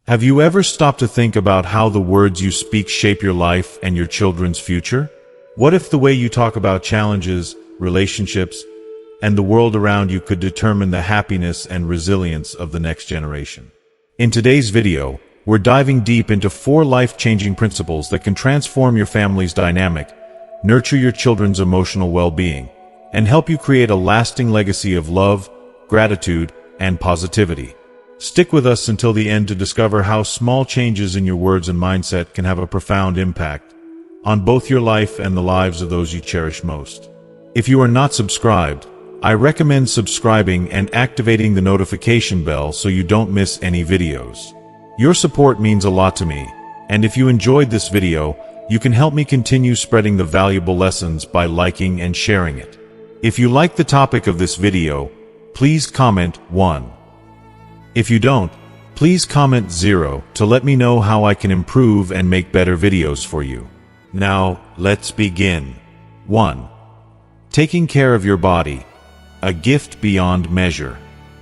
Have you ever stopped to think about how the words you speak shape your life and your children's future? What if the way you talk about challenges, relationships, and the world around you could determine the happiness and resilience of the next generation? In today's video, we're diving deep into 4 life-changing principles that can transform your family's dynamic, nurture your children's emotional well-being, and help you create a lasting legacy of love, gratitude, and positivity. Stick with us until the end to discover how small changes in your words and mindset can have a profound impact on both your life and the lives of those you cherish most. If you are not subscribed, I recommend subscribing and activating the notification bell so you don't miss any videos. Your support means a lot to me, and if you enjoyed this video, you can help me continue spreading the valuable lessons by liking and sharing it. If you like the topic of this video, please comment 1. If you don't, please comment 0 to let me know how I can improve and make better videos for you. Now, let's begin. 1. Taking care of your body. A gift beyond measure.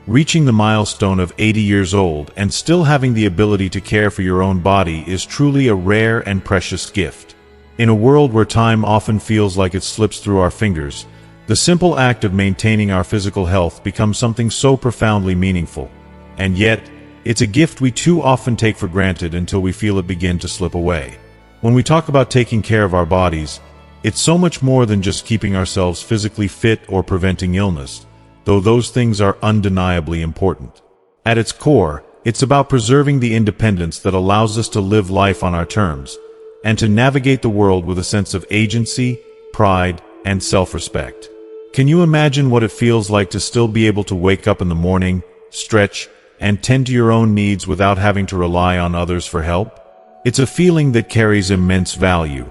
Reaching the milestone of 80 years old and still having the ability to care for your own body is truly a rare and precious gift. In a world where time often feels like it slips through our fingers, the simple act of maintaining our physical health becomes something so profoundly meaningful. And yet, it's a gift we too often take for granted until we feel it begin to slip away. When we talk about taking care of our bodies, it's so much more than just keeping ourselves physically fit or preventing illness, though those things are undeniably important. At its core, it's about preserving the independence that allows us to live life on our terms, and to navigate the world with a sense of agency, pride, and self-respect. Can you imagine what it feels like to still be able to wake up in the morning, stretch, and tend to your own needs without having to rely on others for help? It's a feeling that carries immense value,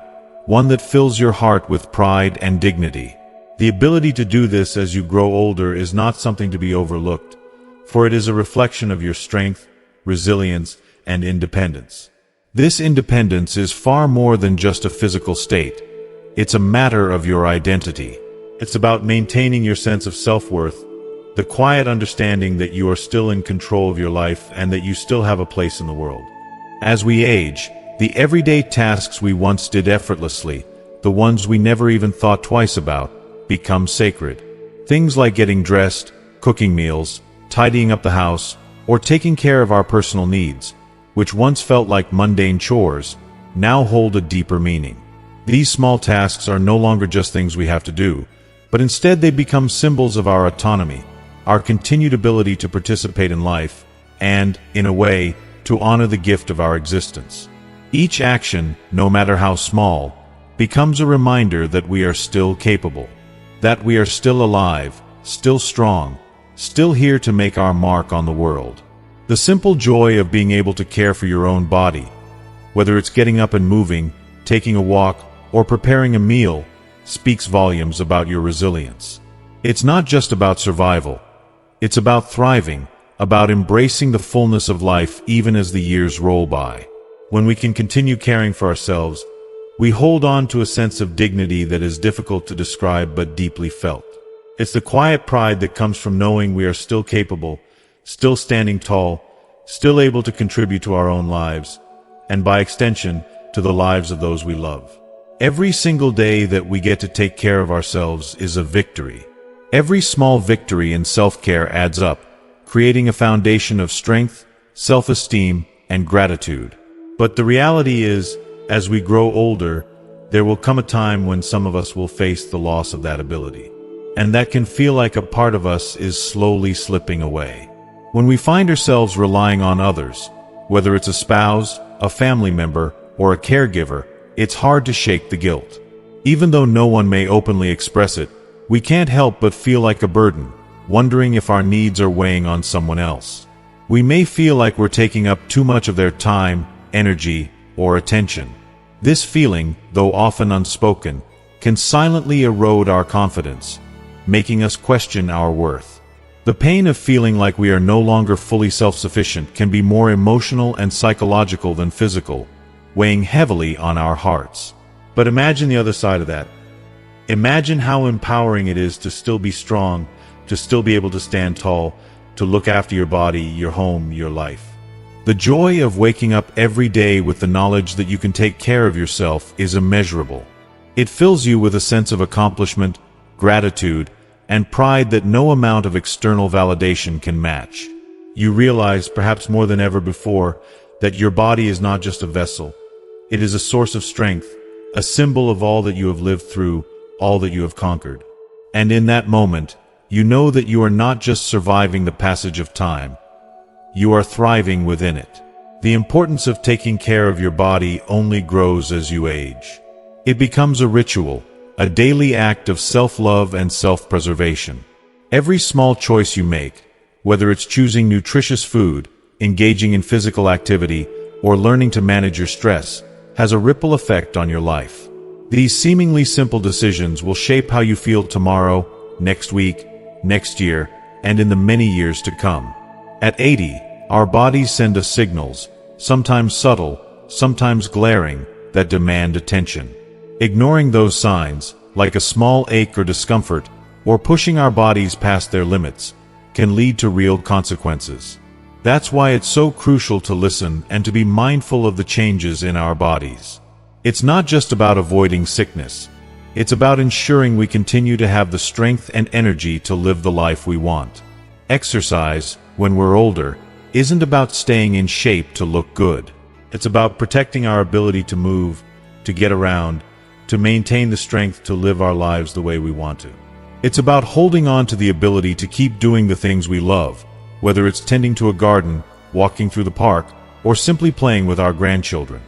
one that fills your heart with pride and dignity. The ability to do this as you grow older is not something to be overlooked, for it is a reflection of your strength, resilience, and independence. This independence is far more than just a physical state. It's a matter of your identity. It's about maintaining your sense of self-worth, the quiet understanding that you are still in control of your life and that you still have a place in the world. As we age, the everyday tasks we once did effortlessly, the ones we never even thought twice about, become sacred. Things like getting dressed, cooking meals, tidying up the house, or taking care of our personal needs, which once felt like mundane chores, now hold a deeper meaning. These small tasks are no longer just things we have to do, but instead they become symbols of our autonomy, our continued ability to participate in life, and, in a way, to honor the gift of our existence. Each action, no matter how small, becomes a reminder that we are still capable, that we are still alive, still strong, still here to make our mark on the world. The simple joy of being able to care for your own body, whether it's getting up and moving, taking a walk, or preparing a meal, speaks volumes about your resilience. It's not just about survival. It's about thriving, about embracing the fullness of life even as the years roll by. When we can continue caring for ourselves, we hold on to a sense of dignity that is difficult to describe but deeply felt. It's the quiet pride that comes from knowing we are still capable, still standing tall, still able to contribute to our own lives, and by extension, to the lives of those we love. Every single day that we get to take care of ourselves is a victory. Every small victory in self-care adds up, creating a foundation of strength, self-esteem, and gratitude. But the reality is, as we grow older, there will come a time when some of us will face the loss of that ability. And that can feel like a part of us is slowly slipping away. When we find ourselves relying on others, whether it's a spouse, a family member, or a caregiver, it's hard to shake the guilt. Even though no one may openly express it, we can't help but feel like a burden, wondering if our needs are weighing on someone else. We may feel like we're taking up too much of their time, energy, or attention. This feeling, though often unspoken, can silently erode our confidence, making us question our worth. The pain of feeling like we are no longer fully self-sufficient can be more emotional and psychological than physical, weighing heavily on our hearts. But imagine the other side of that. Imagine how empowering it is to still be strong, to still be able to stand tall, to look after your body, your home, your life. The joy of waking up every day with the knowledge that you can take care of yourself is immeasurable. It fills you with a sense of accomplishment, gratitude, and pride that no amount of external validation can match. You realize, perhaps more than ever before, that your body is not just a vessel. It is a source of strength, a symbol of all that you have lived through, all that you have conquered. And in that moment, you know that you are not just surviving the passage of time. You are thriving within it. The importance of taking care of your body only grows as you age. It becomes a ritual, a daily act of self-love and self-preservation. Every small choice you make, whether it's choosing nutritious food, engaging in physical activity, or learning to manage your stress, has a ripple effect on your life. These seemingly simple decisions will shape how you feel tomorrow, next week, next year, and in the many years to come. At 80, our bodies send us signals, sometimes subtle, sometimes glaring, that demand attention. Ignoring those signs, like a small ache or discomfort, or pushing our bodies past their limits, can lead to real consequences. That's why it's so crucial to listen and to be mindful of the changes in our bodies. It's not just about avoiding sickness. It's about ensuring we continue to have the strength and energy to live the life we want. Exercise, when we're older, isn't about staying in shape to look good. It's about protecting our ability to move, to get around, to maintain the strength to live our lives the way we want to. It's about holding on to the ability to keep doing the things we love, whether it's tending to a garden, walking through the park, or simply playing with our grandchildren.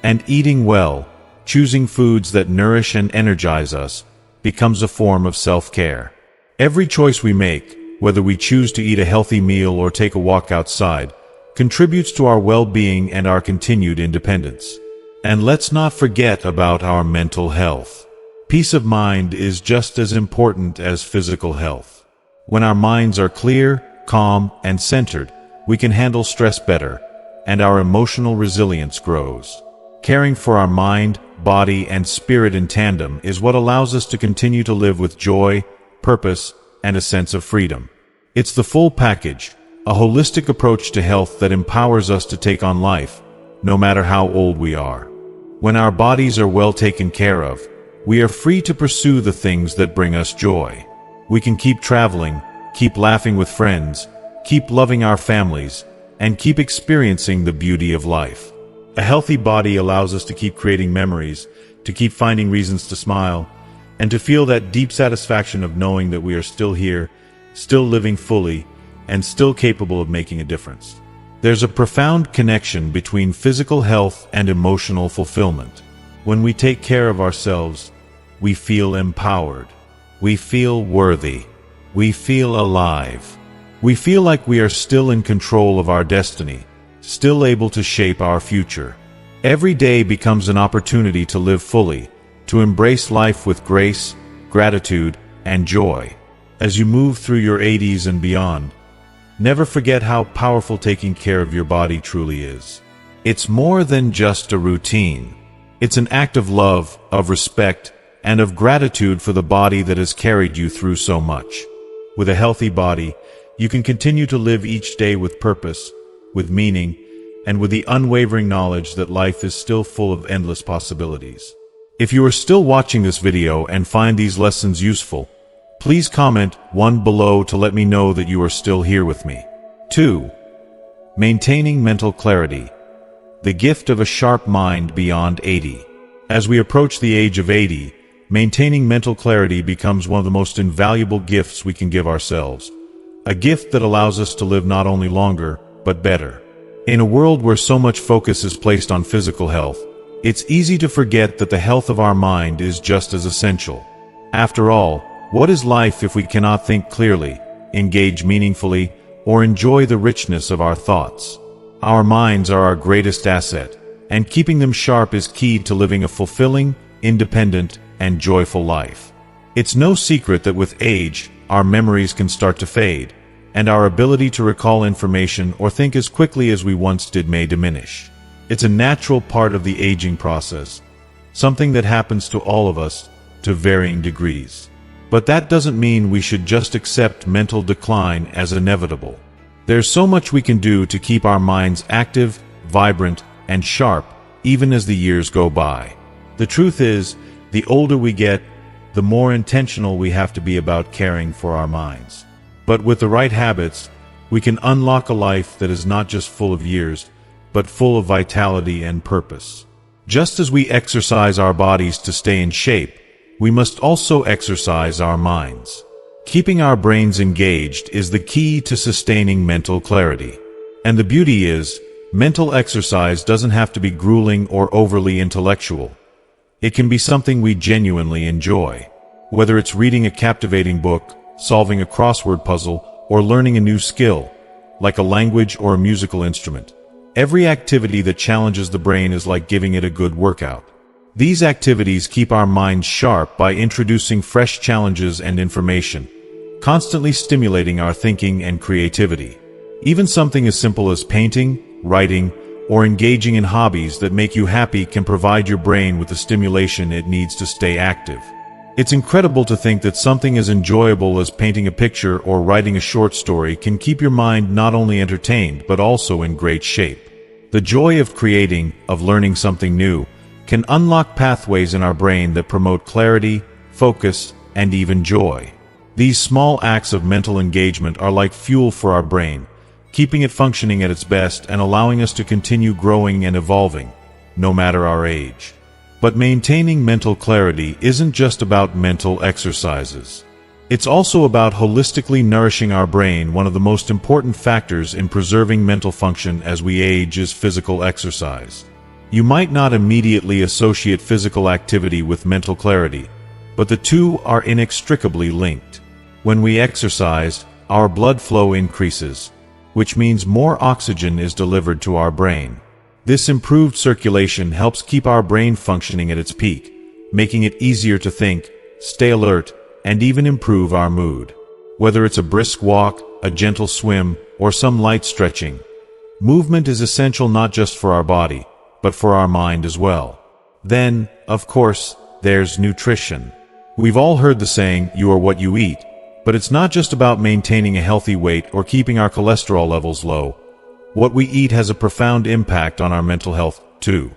And eating well, choosing foods that nourish and energize us, becomes a form of self-care. Every choice we make, whether we choose to eat a healthy meal or take a walk outside, contributes to our well-being and our continued independence. And let's not forget about our mental health. Peace of mind is just as important as physical health. When our minds are clear, calm, and centered, we can handle stress better, and our emotional resilience grows. Caring for our mind, body, and spirit in tandem is what allows us to continue to live with joy, purpose, and a sense of freedom. It's the full package, a holistic approach to health that empowers us to take on life, no matter how old we are. When our bodies are well taken care of, we are free to pursue the things that bring us joy. We can keep traveling, keep laughing with friends, keep loving our families, and keep experiencing the beauty of life. A healthy body allows us to keep creating memories, to keep finding reasons to smile, and to feel that deep satisfaction of knowing that we are still here, still living fully, and still capable of making a difference. There's a profound connection between physical health and emotional fulfillment. When we take care of ourselves, we feel empowered. We feel worthy. We feel alive. We feel like we are still in control of our destiny, still able to shape our future. Every day becomes an opportunity to live fully, to embrace life with grace, gratitude, and joy. As you move through your 80s and beyond, never forget how powerful taking care of your body truly is. It's more than just a routine. It's an act of love, of respect, and of gratitude for the body that has carried you through so much. With a healthy body, you can continue to live each day with purpose, with meaning, and with the unwavering knowledge that life is still full of endless possibilities. If you are still watching this video and find these lessons useful, please comment 1 below to let me know that you are still here with me. 2. Maintaining mental clarity. The gift of a sharp mind beyond 80. As we approach the age of 80, maintaining mental clarity becomes one of the most invaluable gifts we can give ourselves. A gift that allows us to live not only longer, but better. In a world where so much focus is placed on physical health, it's easy to forget that the health of our mind is just as essential. After all, what is life if we cannot think clearly, engage meaningfully, or enjoy the richness of our thoughts? Our minds are our greatest asset, and keeping them sharp is key to living a fulfilling, independent, and joyful life. It's no secret that with age, our memories can start to fade, and our ability to recall information or think as quickly as we once did may diminish. It's a natural part of the aging process, something that happens to all of us, to varying degrees. But that doesn't mean we should just accept mental decline as inevitable. There's so much we can do to keep our minds active, vibrant, and sharp, even as the years go by. The truth is, the older we get, the more intentional we have to be about caring for our minds. But with the right habits, we can unlock a life that is not just full of years, but full of vitality and purpose. Just as we exercise our bodies to stay in shape, we must also exercise our minds. Keeping our brains engaged is the key to sustaining mental clarity. And the beauty is, mental exercise doesn't have to be grueling or overly intellectual. It can be something we genuinely enjoy. Whether it's reading a captivating book, solving a crossword puzzle, or learning a new skill, like a language or a musical instrument. Every activity that challenges the brain is like giving it a good workout. These activities keep our minds sharp by introducing fresh challenges and information, constantly stimulating our thinking and creativity. Even something as simple as painting, writing, or engaging in hobbies that make you happy can provide your brain with the stimulation it needs to stay active. It's incredible to think that something as enjoyable as painting a picture or writing a short story can keep your mind not only entertained but also in great shape. The joy of creating, of learning something new, can unlock pathways in our brain that promote clarity, focus, and even joy. These small acts of mental engagement are like fuel for our brain, keeping it functioning at its best and allowing us to continue growing and evolving, no matter our age. But maintaining mental clarity isn't just about mental exercises. It's also about holistically nourishing our brain. One of the most important factors in preserving mental function as we age is physical exercise. You might not immediately associate physical activity with mental clarity, but the two are inextricably linked. When we exercise, our blood flow increases, which means more oxygen is delivered to our brain. This improved circulation helps keep our brain functioning at its peak, making it easier to think, stay alert, and even improve our mood. Whether it's a brisk walk, a gentle swim, or some light stretching, movement is essential not just for our body, but for our mind as well. Then, of course, there's nutrition. We've all heard the saying, "You are what you eat," but it's not just about maintaining a healthy weight or keeping our cholesterol levels low. What we eat has a profound impact on our mental health, too.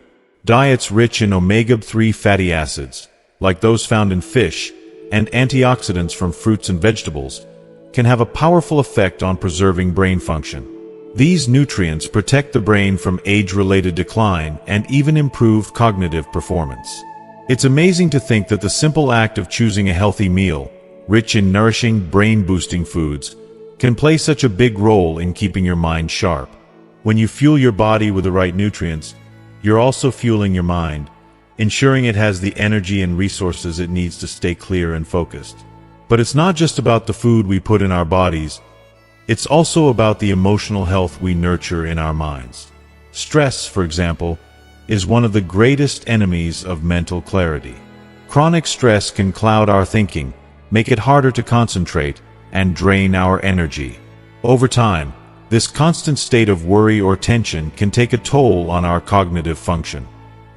Diets rich in omega-3 fatty acids, like those found in fish, and antioxidants from fruits and vegetables, can have a powerful effect on preserving brain function. These nutrients protect the brain from age-related decline and even improve cognitive performance. It's amazing to think that the simple act of choosing a healthy meal, rich in nourishing, brain-boosting foods, can play such a big role in keeping your mind sharp. When you fuel your body with the right nutrients, you're also fueling your mind, ensuring it has the energy and resources it needs to stay clear and focused. But it's not just about the food we put in our bodies, it's also about the emotional health we nurture in our minds. Stress, for example, is one of the greatest enemies of mental clarity. Chronic stress can cloud our thinking, make it harder to concentrate, and drain our energy. Over time, this constant state of worry or tension can take a toll on our cognitive function.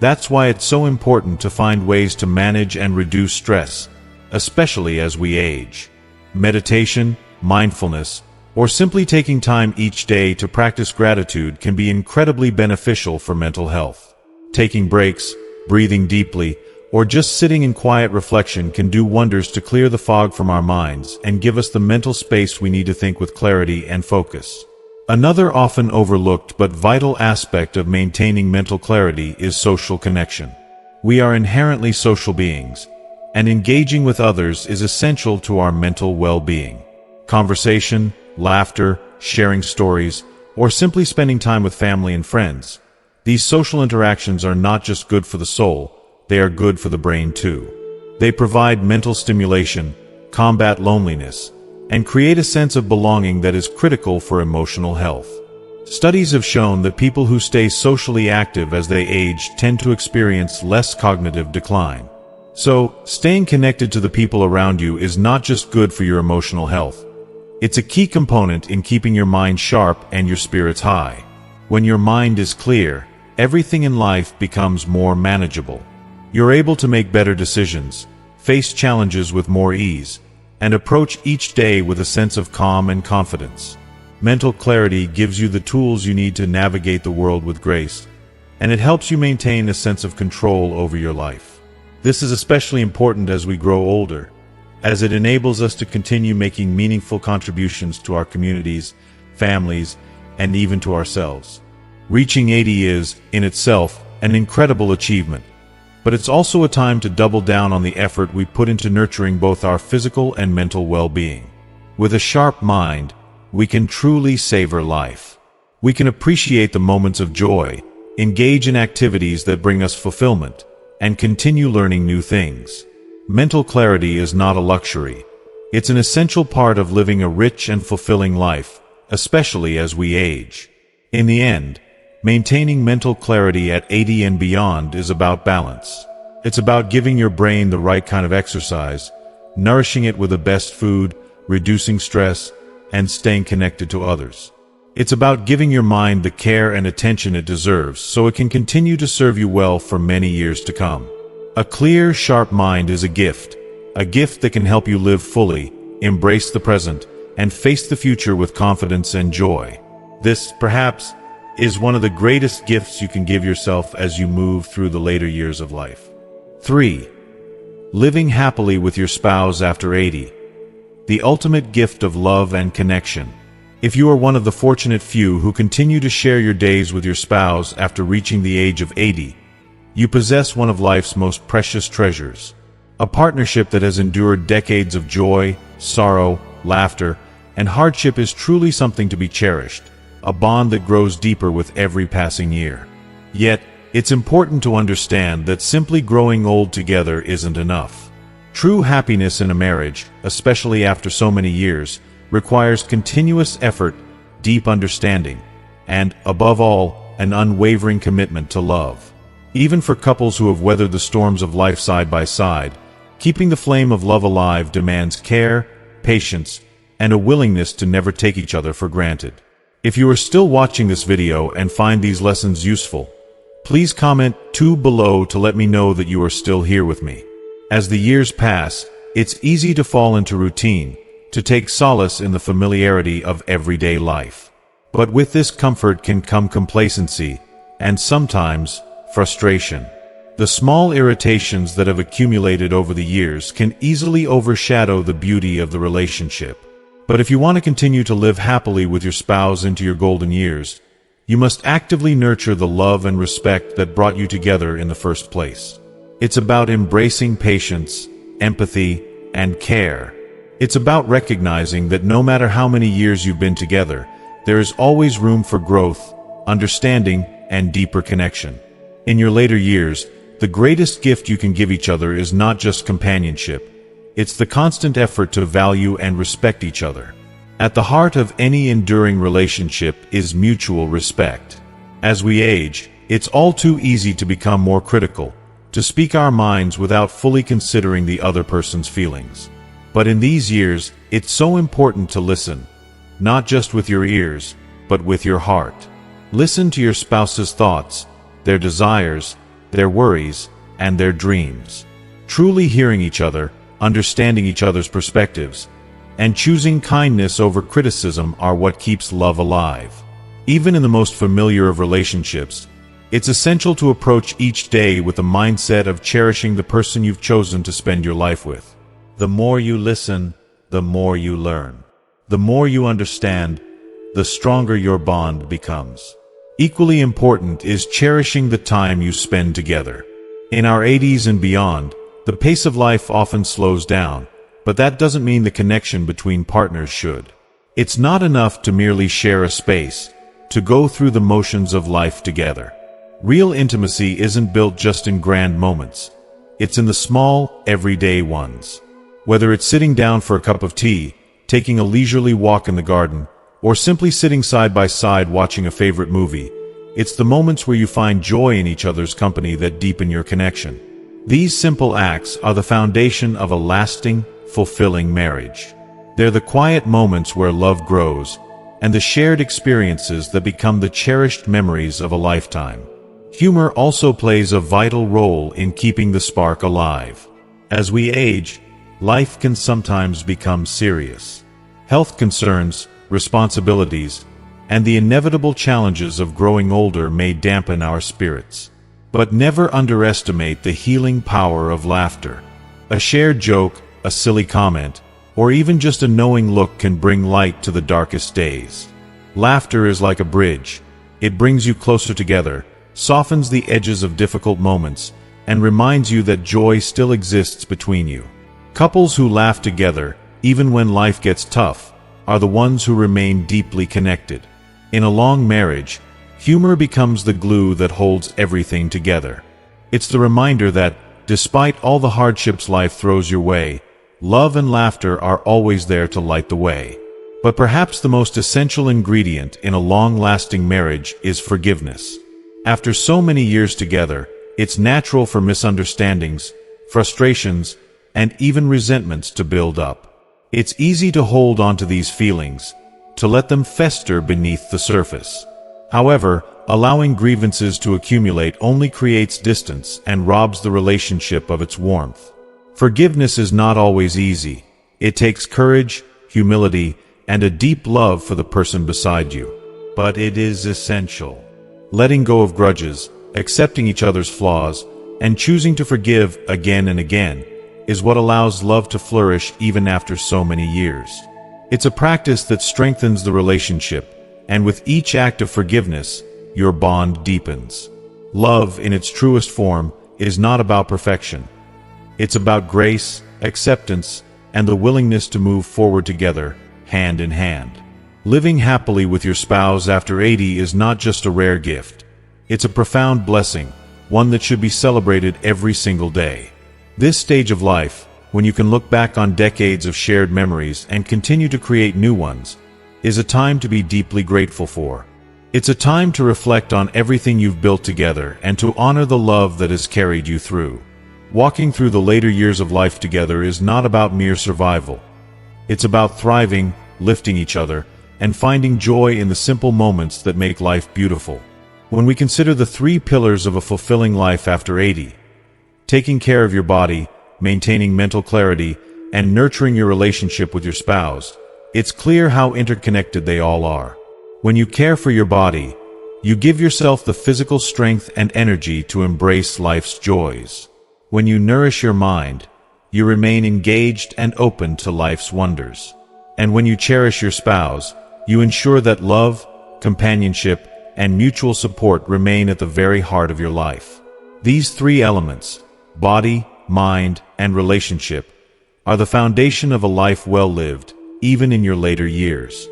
That's why it's so important to find ways to manage and reduce stress, especially as we age. Meditation, mindfulness, or simply taking time each day to practice gratitude can be incredibly beneficial for mental health. Taking breaks, breathing deeply, or just sitting in quiet reflection can do wonders to clear the fog from our minds and give us the mental space we need to think with clarity and focus. Another often overlooked but vital aspect of maintaining mental clarity is social connection. We are inherently social beings, and engaging with others is essential to our mental well-being. Conversation, laughter, sharing stories, or simply spending time with family and friends. These social interactions are not just good for the soul, they are good for the brain too. They provide mental stimulation, combat loneliness, and create a sense of belonging that is critical for emotional health. Studies have shown that people who stay socially active as they age tend to experience less cognitive decline. So, staying connected to the people around you is not just good for your emotional health. It's a key component in keeping your mind sharp and your spirits high. When your mind is clear, everything in life becomes more manageable. You're able to make better decisions, face challenges with more ease, and approach each day with a sense of calm and confidence. Mental clarity gives you the tools you need to navigate the world with grace, and it helps you maintain a sense of control over your life. This is especially important as we grow older, as it enables us to continue making meaningful contributions to our communities, families, and even to ourselves. Reaching 80 is, in itself, an incredible achievement, but it's also a time to double down on the effort we put into nurturing both our physical and mental well-being. With a sharp mind, we can truly savor life. We can appreciate the moments of joy, engage in activities that bring us fulfillment, and continue learning new things. Mental clarity is not a luxury. It's an essential part of living a rich and fulfilling life, especially as we age. In the end, maintaining mental clarity at 80 and beyond is about balance. It's about giving your brain the right kind of exercise, nourishing it with the best food, reducing stress, and staying connected to others. It's about giving your mind the care and attention it deserves so it can continue to serve you well for many years to come. A clear, sharp mind is a gift that can help you live fully, embrace the present, and face the future with confidence and joy. This, perhaps, is one of the greatest gifts you can give yourself as you move through the later years of life. 3. Living happily with your spouse after 80. The ultimate gift of love and connection. If you are one of the fortunate few who continue to share your days with your spouse after reaching the age of 80, you possess one of life's most precious treasures. A partnership that has endured decades of joy, sorrow, laughter, and hardship is truly something to be cherished, a bond that grows deeper with every passing year. Yet, it's important to understand that simply growing old together isn't enough. True happiness in a marriage, especially after so many years, requires continuous effort, deep understanding, and, above all, an unwavering commitment to love. Even for couples who have weathered the storms of life side by side, keeping the flame of love alive demands care, patience, and a willingness to never take each other for granted. If you are still watching this video and find these lessons useful, please comment 2 below to let me know that you are still here with me. As the years pass, it's easy to fall into routine, to take solace in the familiarity of everyday life. But with this comfort can come complacency, and sometimes frustration. The small irritations that have accumulated over the years can easily overshadow the beauty of the relationship. But if you want to continue to live happily with your spouse into your golden years, you must actively nurture the love and respect that brought you together in the first place. It's about embracing patience, empathy, and care. It's about recognizing that no matter how many years you've been together, there is always room for growth, understanding, and deeper connection. In your later years, the greatest gift you can give each other is not just companionship. It's the constant effort to value and respect each other. At the heart of any enduring relationship is mutual respect. As we age, it's all too easy to become more critical, to speak our minds without fully considering the other person's feelings. But in these years, it's so important to listen, not just with your ears, but with your heart. Listen to your spouse's thoughts, their desires, their worries, and their dreams. Truly hearing each other, understanding each other's perspectives, and choosing kindness over criticism are what keeps love alive. Even in the most familiar of relationships, it's essential to approach each day with the mindset of cherishing the person you've chosen to spend your life with. The more you listen, the more you learn. The more you understand, the stronger your bond becomes. Equally important is cherishing the time you spend together. In our 80s and beyond, the pace of life often slows down, but that doesn't mean the connection between partners should. It's not enough to merely share a space, to go through the motions of life together. Real intimacy isn't built just in grand moments. It's in the small, everyday ones. Whether it's sitting down for a cup of tea, taking a leisurely walk in the garden, or simply sitting side by side watching a favorite movie, it's the moments where you find joy in each other's company that deepen your connection. These simple acts are the foundation of a lasting, fulfilling marriage. They're the quiet moments where love grows, and the shared experiences that become the cherished memories of a lifetime. Humor also plays a vital role in keeping the spark alive. As we age, life can sometimes become serious. Health concerns, responsibilities, and the inevitable challenges of growing older may dampen our spirits. But never underestimate the healing power of laughter. A shared joke, a silly comment, or even just a knowing look can bring light to the darkest days. Laughter is like a bridge. It brings you closer together, softens the edges of difficult moments, and reminds you that joy still exists between you. Couples who laugh together, even when life gets tough, are the ones who remain deeply connected. In a long marriage, humor becomes the glue that holds everything together. It's the reminder that, despite all the hardships life throws your way, love and laughter are always there to light the way. But perhaps the most essential ingredient in a long-lasting marriage is forgiveness. After so many years together, it's natural for misunderstandings, frustrations, and even resentments to build up. It's easy to hold on to these feelings, to let them fester beneath the surface. However, allowing grievances to accumulate only creates distance and robs the relationship of its warmth. Forgiveness is not always easy. It takes courage, humility, and a deep love for the person beside you. But it is essential. Letting go of grudges, accepting each other's flaws, and choosing to forgive again and again is what allows love to flourish even after so many years. It's a practice that strengthens the relationship, and with each act of forgiveness, your bond deepens. Love, in its truest form, is not about perfection. It's about grace, acceptance, and the willingness to move forward together, hand in hand. Living happily with your spouse after 80 is not just a rare gift. It's a profound blessing, one that should be celebrated every single day. This stage of life, when you can look back on decades of shared memories and continue to create new ones, is a time to be deeply grateful for. It's a time to reflect on everything you've built together and to honor the love that has carried you through. Walking through the later years of life together is not about mere survival. It's about thriving, lifting each other, and finding joy in the simple moments that make life beautiful. When we consider the 3 pillars of a fulfilling life after 80, taking care of your body, maintaining mental clarity, and nurturing your relationship with your spouse, it's clear how interconnected they all are. When you care for your body, you give yourself the physical strength and energy to embrace life's joys. When you nourish your mind, you remain engaged and open to life's wonders. And when you cherish your spouse, you ensure that love, companionship, and mutual support remain at the very heart of your life. These 3 elements, body, mind, and relationship, are the foundation of a life well lived, even in your later years.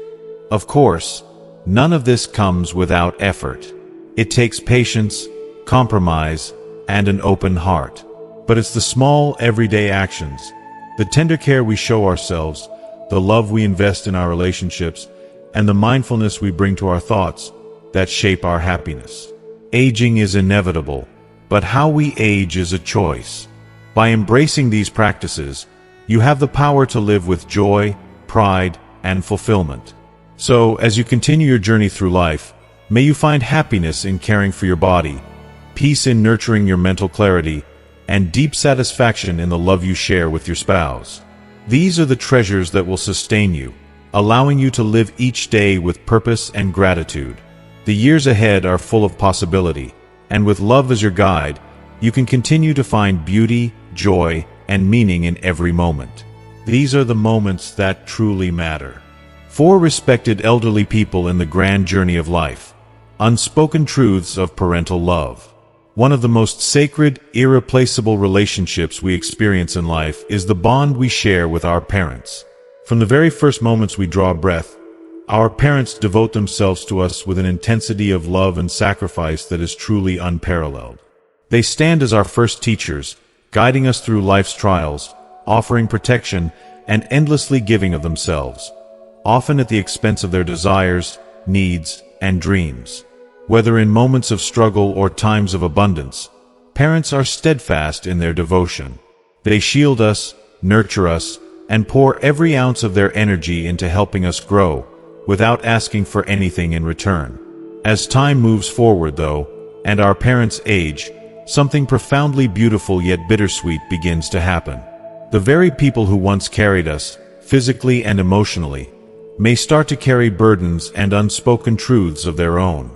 Of course, none of this comes without effort. It takes patience, compromise, and an open heart. But it's the small, everyday actions, the tender care we show ourselves, the love we invest in our relationships, and the mindfulness we bring to our thoughts that shape our happiness. Aging is inevitable, but how we age is a choice. By embracing these practices, you have the power to live with joy, pride, and fulfillment. So, as you continue your journey through life, may you find happiness in caring for your body, peace in nurturing your mental clarity, and deep satisfaction in the love you share with your spouse. These are the treasures that will sustain you, allowing you to live each day with purpose and gratitude. The years ahead are full of possibility, and with love as your guide, you can continue to find beauty, joy, and meaning in every moment. These are the moments that truly matter. 4 respected elderly people in the grand journey of life. Unspoken truths of parental love. One of the most sacred, irreplaceable relationships we experience in life is the bond we share with our parents. From the very first moments we draw breath, our parents devote themselves to us with an intensity of love and sacrifice that is truly unparalleled. They stand as our first teachers, guiding us through life's trials, offering protection, and endlessly giving of themselves, often at the expense of their desires, needs, and dreams. Whether in moments of struggle or times of abundance, parents are steadfast in their devotion. They shield us, nurture us, and pour every ounce of their energy into helping us grow, without asking for anything in return. As time moves forward, though, and our parents age, something profoundly beautiful yet bittersweet begins to happen. The very people who once carried us, physically and emotionally, may start to carry burdens and unspoken truths of their own.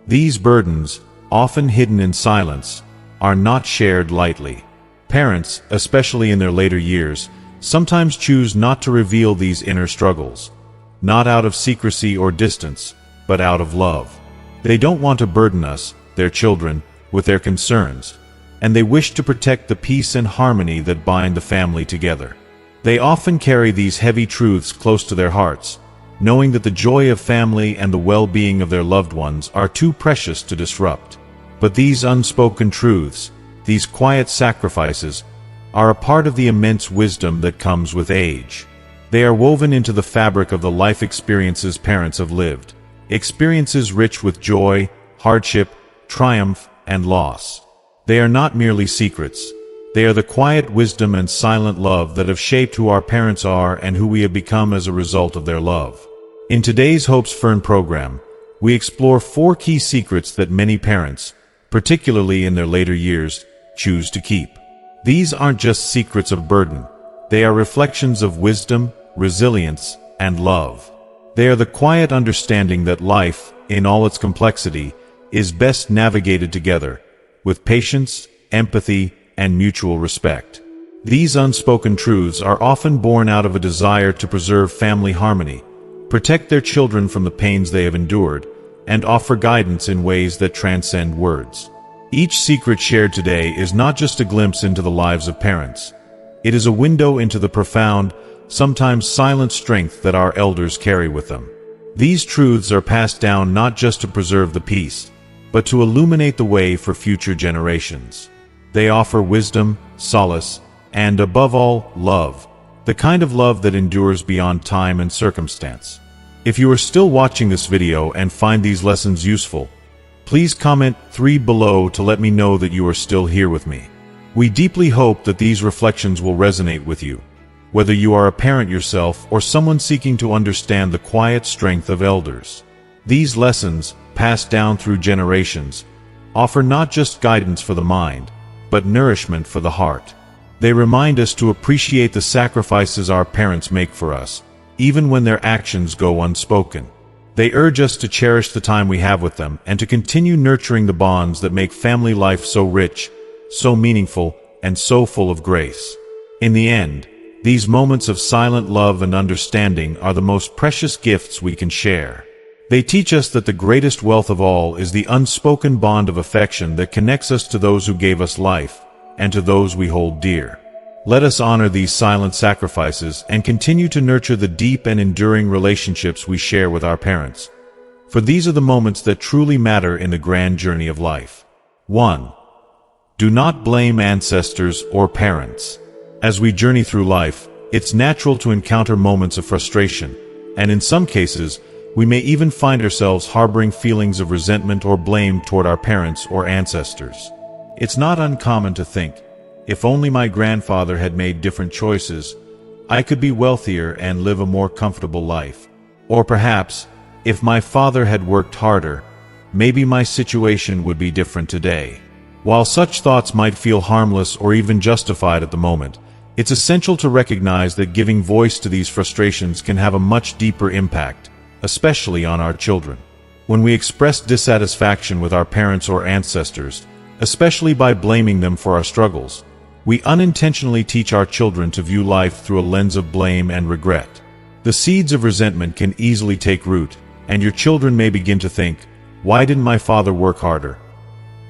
These burdens, often hidden in silence, are not shared lightly. Parents, especially in their later years, sometimes choose not to reveal these inner struggles, not out of secrecy or distance, but out of love. They don't want to burden us, their children, with their concerns, and they wish to protect the peace and harmony that bind the family together. They often carry these heavy truths close to their hearts, knowing that the joy of family and the well-being of their loved ones are too precious to disrupt. But these unspoken truths, these quiet sacrifices, are a part of the immense wisdom that comes with age. They are woven into the fabric of the life experiences parents have lived, experiences rich with joy, hardship, triumph, and loss. They are not merely secrets. They are the quiet wisdom and silent love that have shaped who our parents are and who we have become as a result of their love. In today's Hope's Fern program, we explore 4 key secrets that many parents, particularly in their later years, choose to keep. These aren't just secrets of burden. They are reflections of wisdom, resilience, and love. They are the quiet understanding that life, in all its complexity, is best navigated together, with patience, empathy, and mutual respect. These unspoken truths are often born out of a desire to preserve family harmony, protect their children from the pains they have endured, and offer guidance in ways that transcend words. Each secret shared today is not just a glimpse into the lives of parents. It is a window into the profound, sometimes silent strength that our elders carry with them. These truths are passed down not just to preserve the peace, but to illuminate the way for future generations. They offer wisdom, solace, and above all, love, the kind of love that endures beyond time and circumstance. If you are still watching this video and find these lessons useful, please comment 3 below to let me know that you are still here with me. We deeply hope that these reflections will resonate with you, whether you are a parent yourself or someone seeking to understand the quiet strength of elders. These lessons, passed down through generations, offer not just guidance for the mind, but nourishment for the heart. They remind us to appreciate the sacrifices our parents make for us, even when their actions go unspoken. They urge us to cherish the time we have with them and to continue nurturing the bonds that make family life so rich, so meaningful, and so full of grace. In the end, these moments of silent love and understanding are the most precious gifts we can share. They teach us that the greatest wealth of all is the unspoken bond of affection that connects us to those who gave us life, and to those we hold dear. Let us honor these silent sacrifices and continue to nurture the deep and enduring relationships we share with our parents. For these are the moments that truly matter in the grand journey of life. 1. Do not blame ancestors or parents. As we journey through life, it's natural to encounter moments of frustration, and in some cases, we may even find ourselves harboring feelings of resentment or blame toward our parents or ancestors. It's not uncommon to think, if only my grandfather had made different choices, I could be wealthier and live a more comfortable life. Or perhaps, if my father had worked harder, maybe my situation would be different today. While such thoughts might feel harmless or even justified at the moment, it's essential to recognize that giving voice to these frustrations can have a much deeper impact, especially on our children. When we express dissatisfaction with our parents or ancestors, especially by blaming them for our struggles, we unintentionally teach our children to view life through a lens of blame and regret. The seeds of resentment can easily take root, and your children may begin to think, "Why didn't my father work harder?"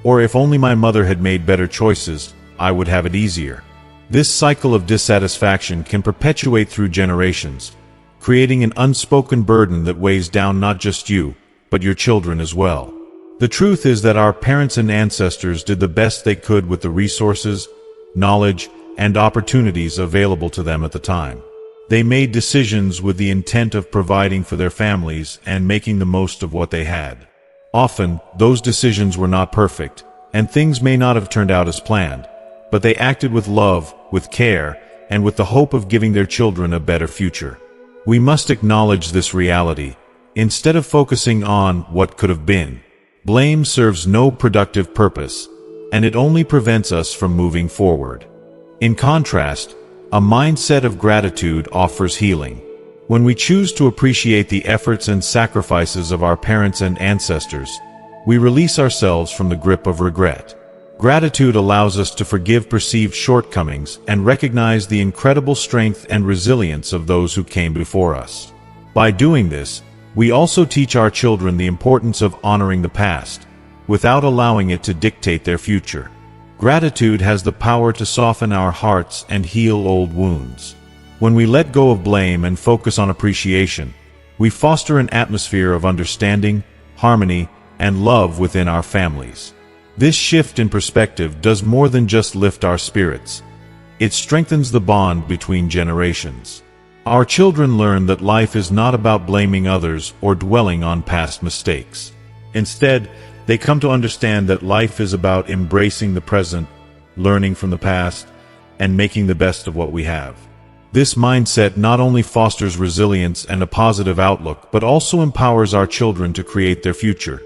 Or, "If only my mother had made better choices, I would have it easier." This cycle of dissatisfaction can perpetuate through generations, creating an unspoken burden that weighs down not just you, but your children as well. The truth is that our parents and ancestors did the best they could with the resources, knowledge, and opportunities available to them at the time. They made decisions with the intent of providing for their families and making the most of what they had. Often, those decisions were not perfect, and things may not have turned out as planned, but they acted with love, with care, and with the hope of giving their children a better future. We must acknowledge this reality, instead of focusing on what could have been. Blame serves no productive purpose, and it only prevents us from moving forward. In contrast, a mindset of gratitude offers healing. When we choose to appreciate the efforts and sacrifices of our parents and ancestors, we release ourselves from the grip of regret. Gratitude allows us to forgive perceived shortcomings and recognize the incredible strength and resilience of those who came before us. By doing this, we also teach our children the importance of honoring the past, without allowing it to dictate their future. Gratitude has the power to soften our hearts and heal old wounds. When we let go of blame and focus on appreciation, we foster an atmosphere of understanding, harmony, and love within our families. This shift in perspective does more than just lift our spirits. It strengthens the bond between generations. Our children learn that life is not about blaming others or dwelling on past mistakes. Instead, they come to understand that life is about embracing the present, learning from the past, and making the best of what we have. This mindset not only fosters resilience and a positive outlook, but also empowers our children to create their future,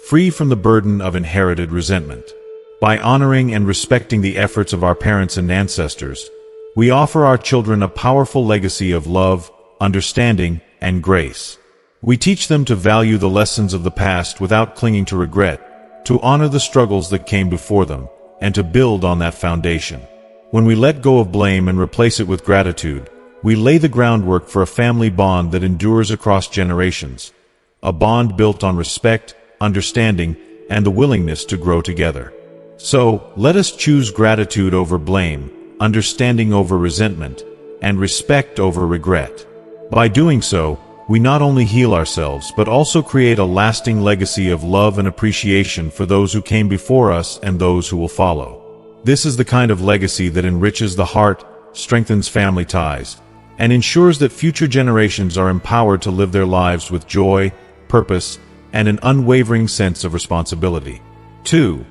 free from the burden of inherited resentment. By honoring and respecting the efforts of our parents and ancestors, we offer our children a powerful legacy of love, understanding, and grace. We teach them to value the lessons of the past without clinging to regret, to honor the struggles that came before them, and to build on that foundation. When we let go of blame and replace it with gratitude, we lay the groundwork for a family bond that endures across generations, a bond built on respect, understanding, and the willingness to grow together. So, let us choose gratitude over blame, understanding over resentment, and respect over regret. By doing so, we not only heal ourselves but also create a lasting legacy of love and appreciation for those who came before us and those who will follow. This is the kind of legacy that enriches the heart, strengthens family ties, and ensures that future generations are empowered to live their lives with joy, purpose, and an unwavering sense of responsibility. 2.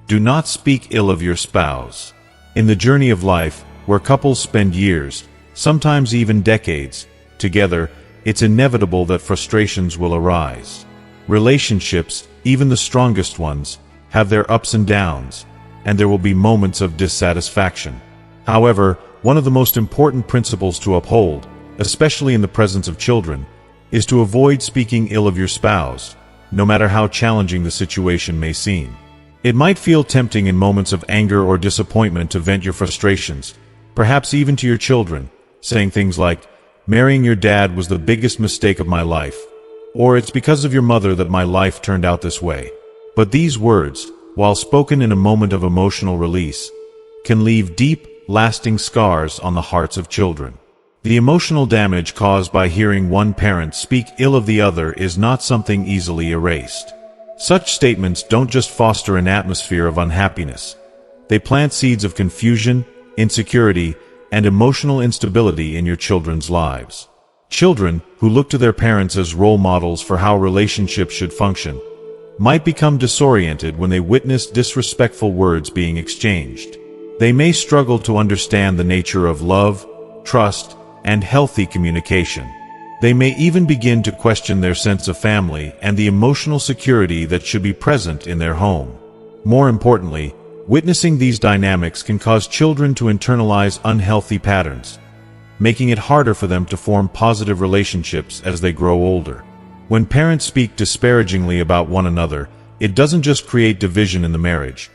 Do not speak ill of your spouse. In the journey of life, where couples spend years, sometimes even decades, together, it's inevitable that frustrations will arise. Relationships, even the strongest ones, have their ups and downs, and there will be moments of dissatisfaction. However, one of the most important principles to uphold, especially in the presence of children, is to avoid speaking ill of your spouse, no matter how challenging the situation may seem. It might feel tempting in moments of anger or disappointment to vent your frustrations, perhaps even to your children, saying things like, "Marrying your dad was the biggest mistake of my life," or "It's because of your mother that my life turned out this way." But these words, while spoken in a moment of emotional release, can leave deep, lasting scars on the hearts of children. The emotional damage caused by hearing one parent speak ill of the other is not something easily erased. Such statements don't just foster an atmosphere of unhappiness. They plant seeds of confusion, insecurity, and emotional instability in your children's lives. Children, who look to their parents as role models for how relationships should function, might become disoriented when they witness disrespectful words being exchanged. They may struggle to understand the nature of love, trust, and healthy communication. They may even begin to question their sense of family and the emotional security that should be present in their home. More importantly, witnessing these dynamics can cause children to internalize unhealthy patterns, making it harder for them to form positive relationships as they grow older. When parents speak disparagingly about one another, it doesn't just create division in the marriage.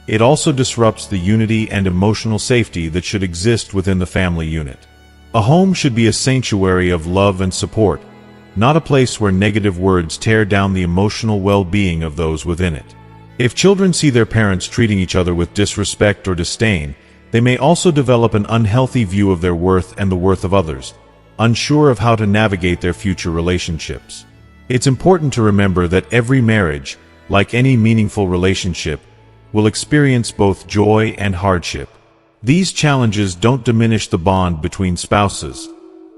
It also disrupts the unity and emotional safety that should exist within the family unit. A home should be a sanctuary of love and support, not a place where negative words tear down the emotional well-being of those within it. If children see their parents treating each other with disrespect or disdain, they may also develop an unhealthy view of their worth and the worth of others, unsure of how to navigate their future relationships. It's important to remember that every marriage, like any meaningful relationship, will experience both joy and hardship. These challenges don't diminish the bond between spouses.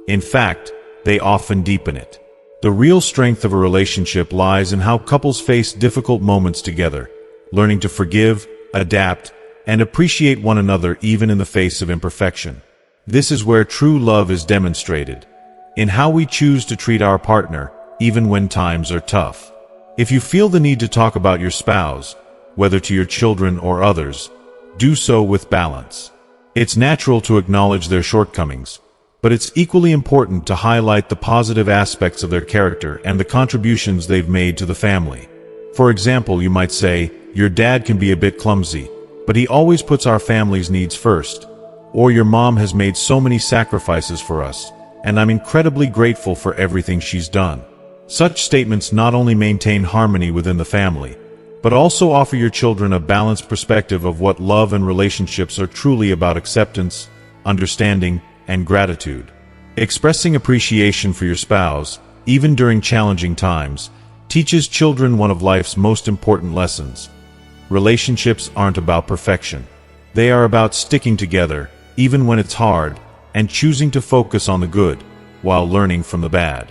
In fact, they often deepen it. The real strength of a relationship lies in how couples face difficult moments together, learning to forgive, adapt, and appreciate one another even in the face of imperfection. This is where true love is demonstrated, in how we choose to treat our partner, even when times are tough. If you feel the need to talk about your spouse, whether to your children or others, do so with balance. It's natural to acknowledge their shortcomings, but it's equally important to highlight the positive aspects of their character and the contributions they've made to the family. For example, you might say, "Your dad can be a bit clumsy, but he always puts our family's needs first." Or, "Your mom has made so many sacrifices for us, and I'm incredibly grateful for everything she's done." Such statements not only maintain harmony within the family, but also offer your children a balanced perspective of what love and relationships are truly about: acceptance, understanding, and gratitude. Expressing appreciation for your spouse, even during challenging times, teaches children one of life's most important lessons. Relationships aren't about perfection. They are about sticking together, even when it's hard, and choosing to focus on the good, while learning from the bad.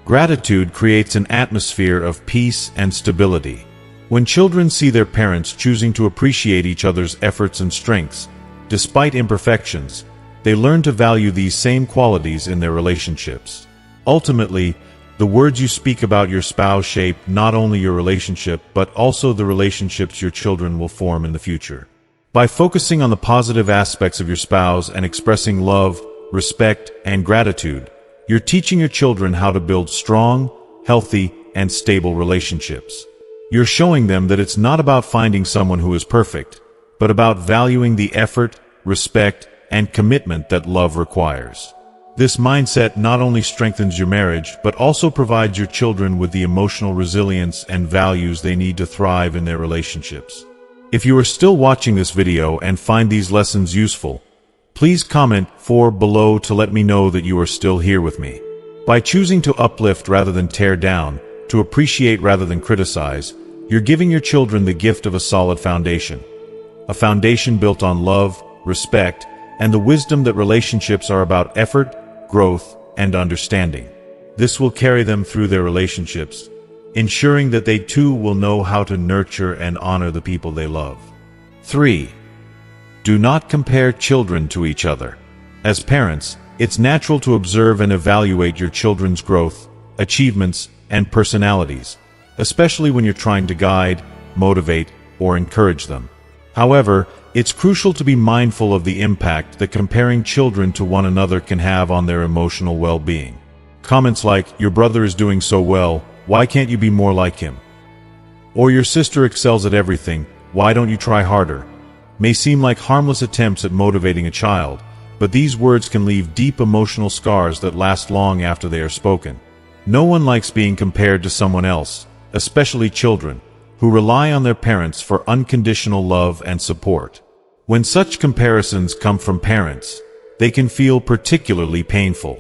Gratitude creates an atmosphere of peace and stability. When children see their parents choosing to appreciate each other's efforts and strengths, despite imperfections, they learn to value these same qualities in their relationships. Ultimately, the words you speak about your spouse shape not only your relationship but also the relationships your children will form in the future. By focusing on the positive aspects of your spouse and expressing love, respect, and gratitude, you're teaching your children how to build strong, healthy, and stable relationships. You're showing them that it's not about finding someone who is perfect, but about valuing the effort, respect, and commitment that love requires. This mindset not only strengthens your marriage, but also provides your children with the emotional resilience and values they need to thrive in their relationships. If you are still watching this video and find these lessons useful, please comment below to let me know that you are still here with me. By choosing to uplift rather than tear down, to appreciate rather than criticize, you're giving your children the gift of a solid foundation. A foundation built on love, respect, and the wisdom that relationships are about effort, growth, and understanding. This will carry them through their relationships, ensuring that they too will know how to nurture and honor the people they love. 3. Do not compare children to each other. As parents, it's natural to observe and evaluate your children's growth, achievements, and personalities, especially when you're trying to guide, motivate, or encourage them. However, it's crucial to be mindful of the impact that comparing children to one another can have on their emotional well-being. Comments like, "Your brother is doing so well, why can't you be more like him?" Or, "Your sister excels at everything, why don't you try harder?" may seem like harmless attempts at motivating a child, but these words can leave deep emotional scars that last long after they are spoken. No one likes being compared to someone else, especially children, who rely on their parents for unconditional love and support. When such comparisons come from parents, they can feel particularly painful.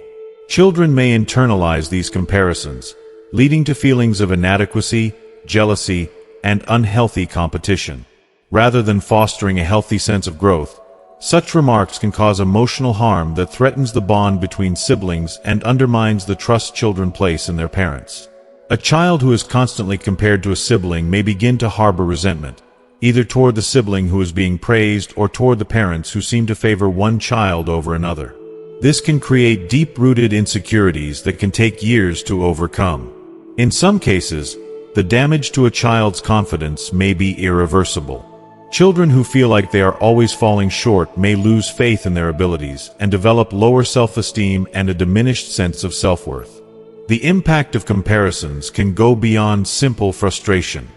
Children may internalize these comparisons, leading to feelings of inadequacy, jealousy, and unhealthy competition. Rather than fostering a healthy sense of growth, such remarks can cause emotional harm that threatens the bond between siblings and undermines the trust children place in their parents. A child who is constantly compared to a sibling may begin to harbor resentment, either toward the sibling who is being praised or toward the parents who seem to favor one child over another. This can create deep-rooted insecurities that can take years to overcome. In some cases, the damage to a child's confidence may be irreversible. Children who feel like they are always falling short may lose faith in their abilities and develop lower self-esteem and a diminished sense of self-worth. The impact of comparisons can go beyond simple frustration.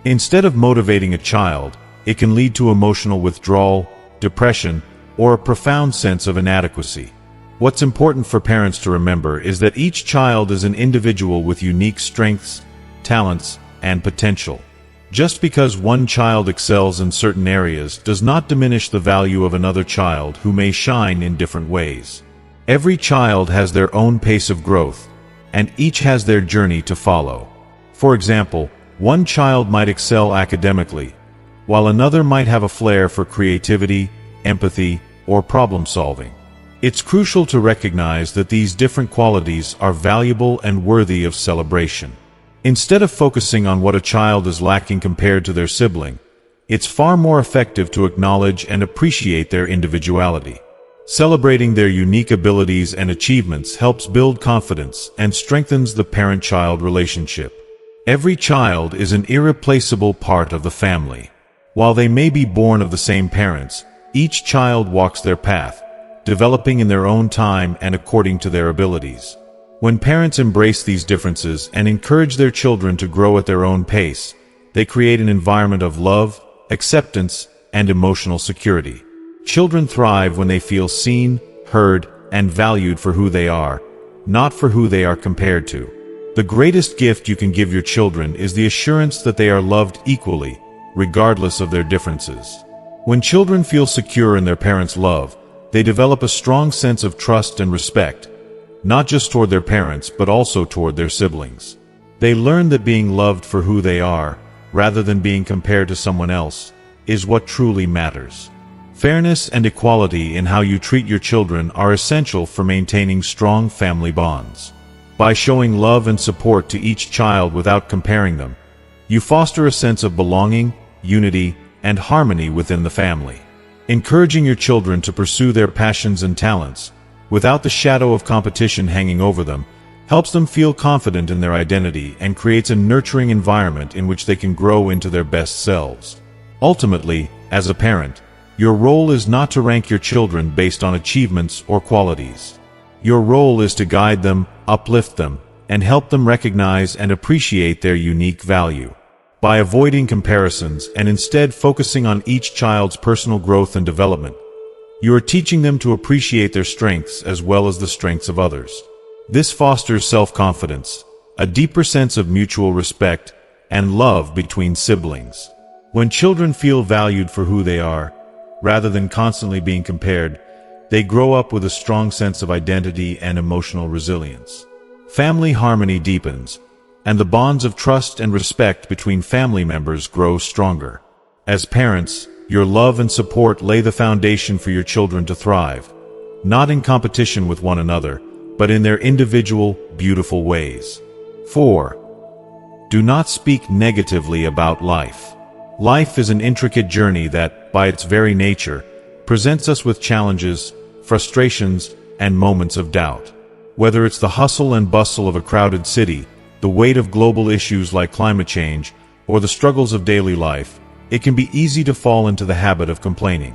Instead of motivating a child, it can lead to emotional withdrawal, depression, or a profound sense of inadequacy. What's important for parents to remember is that each child is an individual with unique strengths, talents, and potential. Just because one child excels in certain areas does not diminish the value of another child who may shine in different ways. Every child has their own pace of growth, and each has their journey to follow. For example, one child might excel academically, while another might have a flair for creativity, empathy, or problem-solving. It's crucial to recognize that these different qualities are valuable and worthy of celebration. Instead of focusing on what a child is lacking compared to their sibling, it's far more effective to acknowledge and appreciate their individuality. Celebrating their unique abilities and achievements helps build confidence and strengthens the parent-child relationship. Every child is an irreplaceable part of the family. While they may be born of the same parents, each child walks their path, developing in their own time and according to their abilities. When parents embrace these differences and encourage their children to grow at their own pace, they create an environment of love, acceptance, and emotional security. Children thrive when they feel seen, heard, and valued for who they are, not for who they are compared to. The greatest gift you can give your children is the assurance that they are loved equally, regardless of their differences. When children feel secure in their parents' love, they develop a strong sense of trust and respect, not just toward their parents but also toward their siblings. They learn that being loved for who they are, rather than being compared to someone else, is what truly matters. Fairness and equality in how you treat your children are essential for maintaining strong family bonds. By showing love and support to each child without comparing them, you foster a sense of belonging, unity, and harmony within the family. Encouraging your children to pursue their passions and talents, without the shadow of competition hanging over them, helps them feel confident in their identity and creates a nurturing environment in which they can grow into their best selves. Ultimately, as a parent, your role is not to rank your children based on achievements or qualities. Your role is to guide them, uplift them, and help them recognize and appreciate their unique value. By avoiding comparisons and instead focusing on each child's personal growth and development, you are teaching them to appreciate their strengths as well as the strengths of others. This fosters self-confidence, a deeper sense of mutual respect, and love between siblings. When children feel valued for who they are, rather than constantly being compared, they grow up with a strong sense of identity and emotional resilience. Family harmony deepens, and the bonds of trust and respect between family members grow stronger. As parents, your love and support lay the foundation for your children to thrive, not in competition with one another, but in their individual, beautiful ways. 4. Do not speak negatively about life. Life is an intricate journey that, by its very nature, presents us with challenges, frustrations, and moments of doubt. Whether it's the hustle and bustle of a crowded city, the weight of global issues like climate change, or the struggles of daily life, it can be easy to fall into the habit of complaining.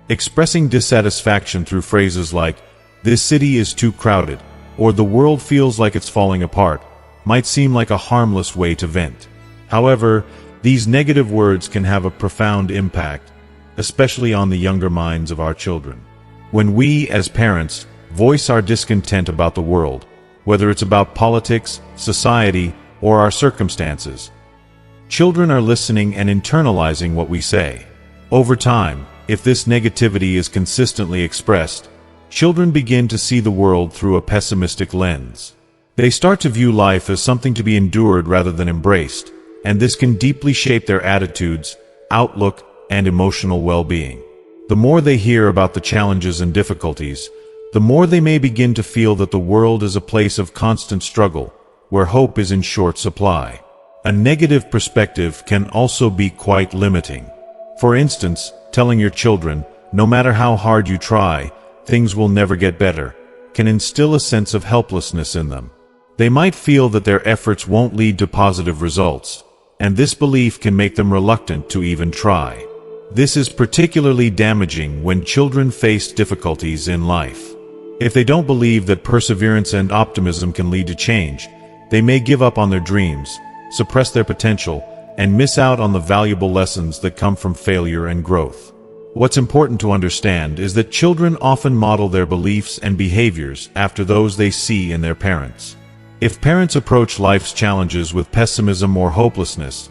Expressing dissatisfaction through phrases like, "This city is too crowded," or "The world feels like it's falling apart," might seem like a harmless way to vent. However, these negative words can have a profound impact, especially on the younger minds of our children. When we, as parents, voice our discontent about the world, whether it's about politics, society, or our circumstances, children are listening and internalizing what we say. Over time, if this negativity is consistently expressed, children begin to see the world through a pessimistic lens. They start to view life as something to be endured rather than embraced, and this can deeply shape their attitudes, outlook, and emotional well-being. The more they hear about the challenges and difficulties, the more they may begin to feel that the world is a place of constant struggle, where hope is in short supply. A negative perspective can also be quite limiting. For instance, telling your children, "No matter how hard you try, things will never get better," can instill a sense of helplessness in them. They might feel that their efforts won't lead to positive results, and this belief can make them reluctant to even try. This is particularly damaging when children face difficulties in life. If they don't believe that perseverance and optimism can lead to change, they may give up on their dreams, suppress their potential, and miss out on the valuable lessons that come from failure and growth. What's important to understand is that children often model their beliefs and behaviors after those they see in their parents. If parents approach life's challenges with pessimism or hopelessness,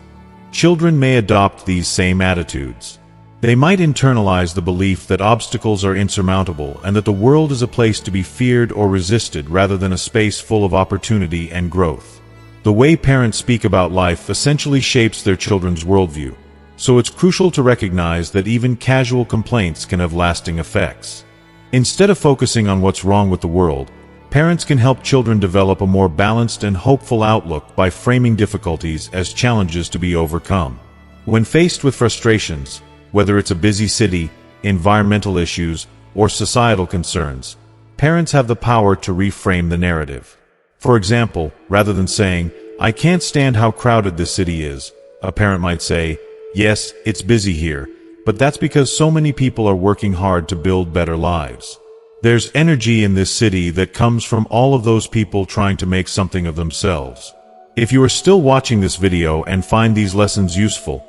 children may adopt these same attitudes. They might internalize the belief that obstacles are insurmountable and that the world is a place to be feared or resisted rather than a space full of opportunity and growth. The way parents speak about life essentially shapes their children's worldview, so it's crucial to recognize that even casual complaints can have lasting effects. Instead of focusing on what's wrong with the world, parents can help children develop a more balanced and hopeful outlook by framing difficulties as challenges to be overcome. When faced with frustrations, whether it's a busy city, environmental issues, or societal concerns, parents have the power to reframe the narrative. For example, rather than saying, "I can't stand how crowded this city is," a parent might say, "Yes, it's busy here, but that's because so many people are working hard to build better lives." There's energy in this city that comes from all of those people trying to make something of themselves. If you are still watching this video and find these lessons useful,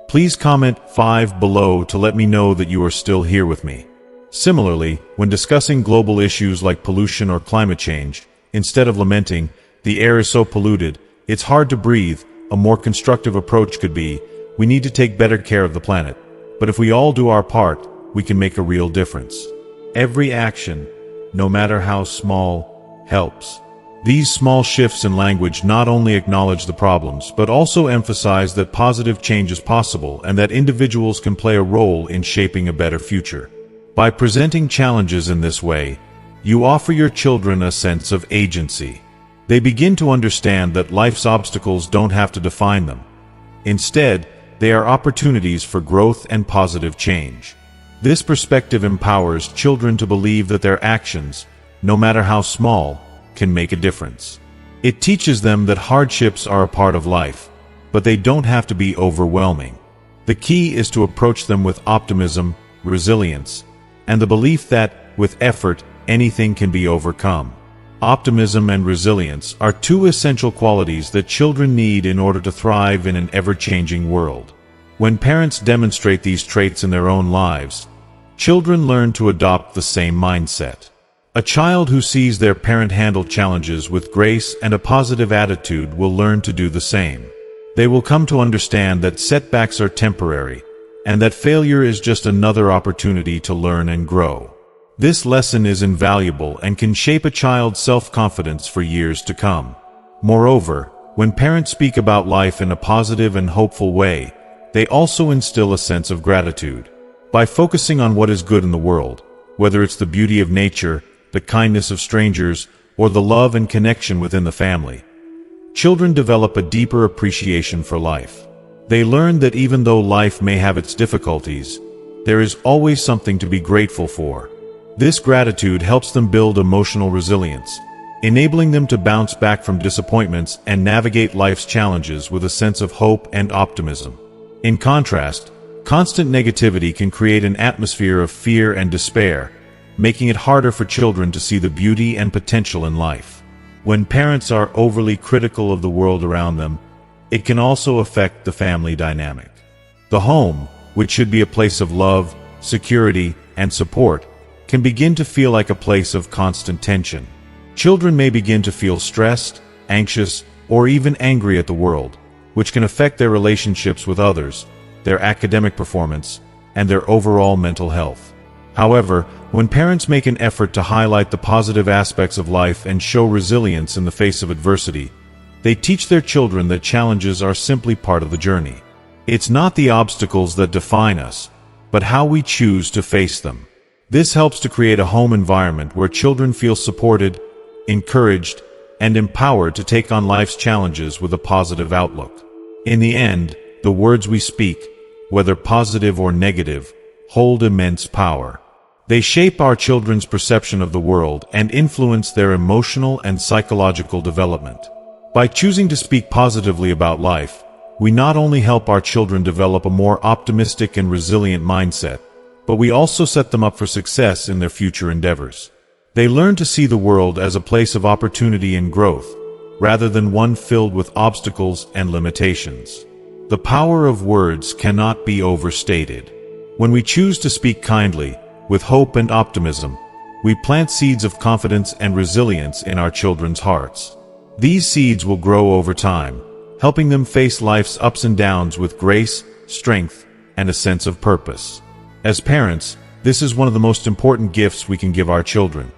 please comment 5 below to let me know that you are still here with me. Similarly, when discussing global issues like pollution or climate change, instead of lamenting, "The air is so polluted, it's hard to breathe," a more constructive approach could be, "We need to take better care of the planet. But if we all do our part, we can make a real difference." Every action, no matter how small, helps. These small shifts in language not only acknowledge the problems, but also emphasize that positive change is possible and that individuals can play a role in shaping a better future. By presenting challenges in this way, you offer your children a sense of agency. They begin to understand that life's obstacles don't have to define them. Instead, they are opportunities for growth and positive change. This perspective empowers children to believe that their actions, no matter how small, can make a difference. It teaches them that hardships are a part of life, but they don't have to be overwhelming. The key is to approach them with optimism, resilience, and the belief that, with effort, anything can be overcome. Optimism and resilience are two essential qualities that children need in order to thrive in an ever-changing world. When parents demonstrate these traits in their own lives, children learn to adopt the same mindset. A child who sees their parent handle challenges with grace and a positive attitude will learn to do the same. They will come to understand that setbacks are temporary, and that failure is just another opportunity to learn and grow. This lesson is invaluable and can shape a child's self-confidence for years to come. Moreover, when parents speak about life in a positive and hopeful way, they also instill a sense of gratitude. By focusing on what is good in the world, whether it's the beauty of nature, the kindness of strangers, or the love and connection within the family, children develop a deeper appreciation for life. They learn that even though life may have its difficulties, there is always something to be grateful for. This gratitude helps them build emotional resilience, enabling them to bounce back from disappointments and navigate life's challenges with a sense of hope and optimism. In contrast, constant negativity can create an atmosphere of fear and despair, making it harder for children to see the beauty and potential in life. When parents are overly critical of the world around them, it can also affect the family dynamic. The home, which should be a place of love, security, and support, can begin to feel like a place of constant tension. Children may begin to feel stressed, anxious, or even angry at the world, which can affect their relationships with others, their academic performance, and their overall mental health. However, when parents make an effort to highlight the positive aspects of life and show resilience in the face of adversity, they teach their children that challenges are simply part of the journey. It's not the obstacles that define us, but how we choose to face them. This helps to create a home environment where children feel supported, encouraged, and empowered to take on life's challenges with a positive outlook. In the end, the words we speak, whether positive or negative, hold immense power. They shape our children's perception of the world and influence their emotional and psychological development. By choosing to speak positively about life, we not only help our children develop a more optimistic and resilient mindset, but we also set them up for success in their future endeavors. They learn to see the world as a place of opportunity and growth, rather than one filled with obstacles and limitations. The power of words cannot be overstated. When we choose to speak kindly, with hope and optimism, we plant seeds of confidence and resilience in our children's hearts. These seeds will grow over time, helping them face life's ups and downs with grace, strength, and a sense of purpose. As parents, this is one of the most important gifts we can give our children.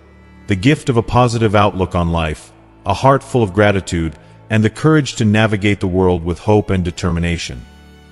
The gift of a positive outlook on life, a heart full of gratitude, and the courage to navigate the world with hope and determination.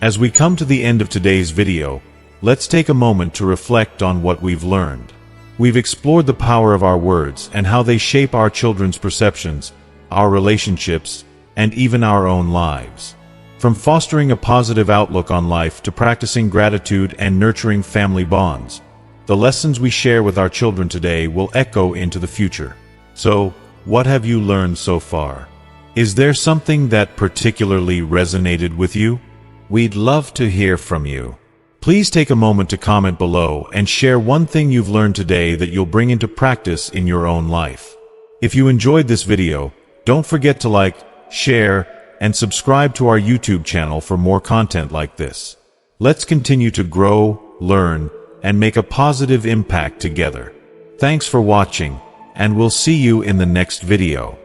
As we come to the end of today's video, let's take a moment to reflect on what we've learned. We've explored the power of our words and how they shape our children's perceptions, our relationships, and even our own lives. From fostering a positive outlook on life to practicing gratitude and nurturing family bonds, the lessons we share with our children today will echo into the future. So, what have you learned so far? Is there something that particularly resonated with you? We'd love to hear from you. Please take a moment to comment below and share one thing you've learned today that you'll bring into practice in your own life. If you enjoyed this video, don't forget to like, share, and subscribe to our YouTube channel for more content like this. Let's continue to grow, learn, and make a positive impact together. Thanks for watching, and we'll see you in the next video.